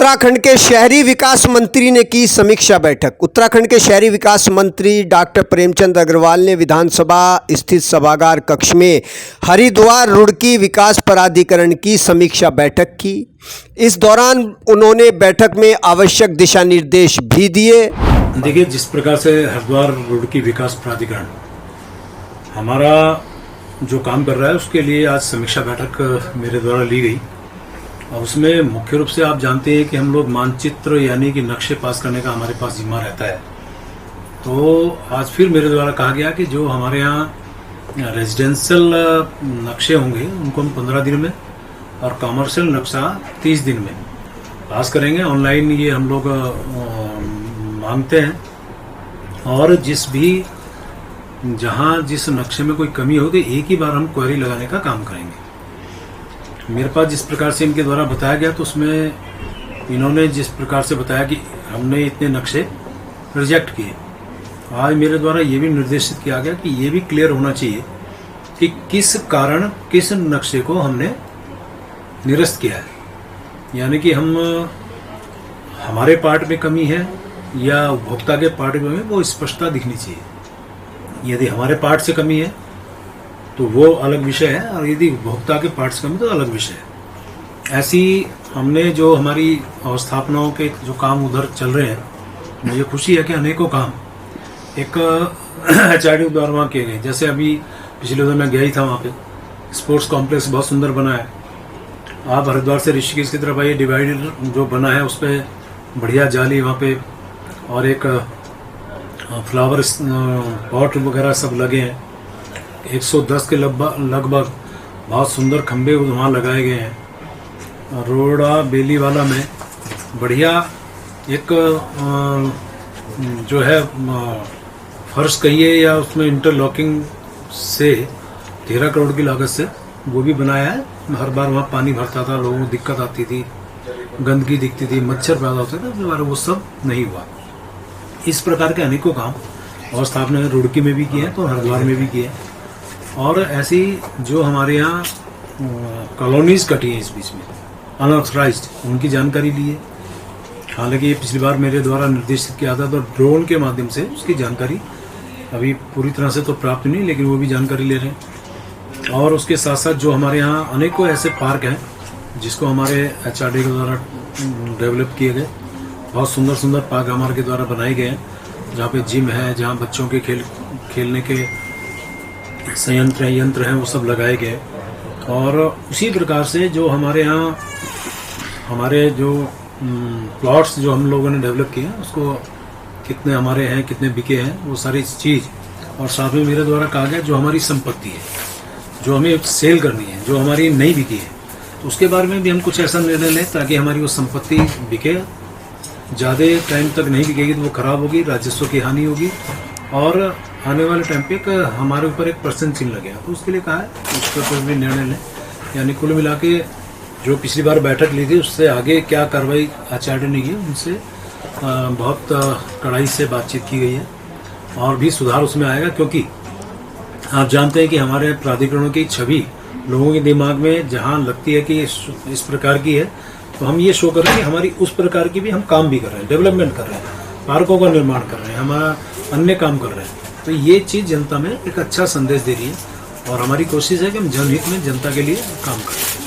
उत्तराखंड के शहरी विकास मंत्री ने की समीक्षा बैठक। उत्तराखंड के शहरी विकास मंत्री डॉक्टर प्रेमचंद अग्रवाल ने विधानसभा स्थित सभागार कक्ष में हरिद्वार रुड़की विकास प्राधिकरण की समीक्षा बैठक की। इस दौरान उन्होंने बैठक में आवश्यक दिशा निर्देश भी दिए। देखिए, जिस प्रकार से हरिद्वार रुड़की विकास प्राधिकरण हमारा जो काम कर रहा है उसके लिए आज समीक्षा बैठक मेरे द्वारा ली गई और उसमें मुख्य रूप से आप जानते हैं कि हम लोग मानचित्र यानी कि नक्शे पास करने का हमारे पास जिम्मा रहता है। तो आज फिर मेरे द्वारा कहा गया कि जो हमारे यहाँ रेजिडेंशियल नक्शे होंगे उनको हम 15 दिन में और कमर्शियल नक्शा 30 दिन में पास करेंगे। ऑनलाइन ये हम लोग मांगते हैं और जहाँ जिस नक्शे में कोई कमी होगी एक ही बार हम क्वेरी लगाने का काम करेंगे। मेरे पास जिस प्रकार से इनके द्वारा बताया गया तो उसमें इन्होंने जिस प्रकार से बताया कि हमने इतने नक्शे रिजेक्ट किए, आज मेरे द्वारा ये भी निर्देशित किया गया कि ये भी क्लियर होना चाहिए कि किस कारण किस नक्शे को हमने निरस्त किया है। यानी कि हमारे पार्ट में कमी है या उपभोक्ता के पार्ट में वो स्पष्टता दिखनी चाहिए। यदि हमारे पार्ट से कमी है तो वो अलग विषय है और यदि उपभोक्ता के पार्ट से कमी तो अलग विषय है। ऐसी हमने जो हमारी अवस्थापनाओं के जो काम उधर चल रहे हैं, मुझे खुशी है कि अनेकों काम एक HRD द्वारा वहाँ किए गए। जैसे अभी पिछले दिन मैं गया ही था, वहाँ पे स्पोर्ट्स कॉम्प्लेक्स बहुत सुंदर बना है। आप हरिद्वार से ऋषिकेश की तरफ आइए, डिवाइडर जो बना है उस पर बढ़िया जाली वहाँ पे और एक फ्लावर पॉट वगैरह सब लगे हैं। 110 के लगभग बहुत सुंदर खंबे वहाँ लगाए गए हैं। रोड़ा बेलीवाला में बढ़िया एक जो है फर्श कहिए या उसमें इंटरलॉकिंग से 13 करोड़ की लागत से वो भी बनाया है। हर बार वहाँ पानी भरता था, लोगों को दिक्कत आती थी, गंदगी दिखती थी, मच्छर पैदा होते थे, वो सब नहीं हुआ। इस प्रकार के अनेकों काम और स्थापना रुड़की में भी किए हैं तो हरिद्वार में भी किए हैं। और ऐसी जो हमारे यहाँ कॉलोनीज कटी हैं इस बीच में अनऑथराइज्ड, उनकी जानकारी ली है। हालांकि ये पिछली बार मेरे द्वारा निर्देशित किया था तो ड्रोन के माध्यम से उसकी जानकारी अभी पूरी तरह से तो प्राप्त नहीं, लेकिन वो भी जानकारी ले रहे हैं। और उसके साथ साथ जो हमारे यहाँ अनेकों ऐसे पार्क हैं जिसको हमारे HRD के द्वारा डेवलप किए गए। बहुत सुंदर सुंदर पार्क हमारे के द्वारा बनाए गए हैं, जहाँ पे जिम है, जहाँ बच्चों के खेलने के यंत्र हैं, वो सब लगाए गए। और उसी प्रकार से जो हमारे यहाँ हमारे जो प्लॉट्स जो हम लोगों ने डेवलप किए हैं उसको कितने हमारे हैं, कितने बिके हैं, वो सारी चीज़। और साथ में मेरे द्वारा कहा गया जो हमारी संपत्ति है, जो हमें सेल करनी है, जो हमारी नहीं बिकी है, तो उसके बारे में भी हम कुछ ऐसा निर्णय लें ताकि हमारी वो संपत्ति बिके। ज़्यादा टाइम तक नहीं बिकेगी तो वो खराब होगी, राजस्व की हानि होगी और आने वाले टाइम पे हमारे ऊपर एक % चिन्ह लगेगा। तो उसके लिए कहा है उसके ऊपर भी निर्णय लें। यानी कुल मिला के जो पिछली बार बैठक ली थी उससे आगे क्या कार्रवाई HRD ने की, उनसे बहुत कड़ाई से बातचीत की गई है और भी सुधार उसमें आएगा। क्योंकि आप जानते हैं कि हमारे प्राधिकरणों की छवि लोगों के दिमाग में जहाँ लगती है कि इस प्रकार की है, तो हम ये शो कर रहे हैं कि हमारी उस प्रकार की भी हम काम भी कर रहे हैं, डेवलपमेंट कर रहे हैं, पार्कों का निर्माण कर रहे हैं, हमारा अन्य काम कर रहे हैं। तो ये चीज़ जनता में एक अच्छा संदेश दे रही है और हमारी कोशिश है कि हम जनहित में जनता के लिए काम करें।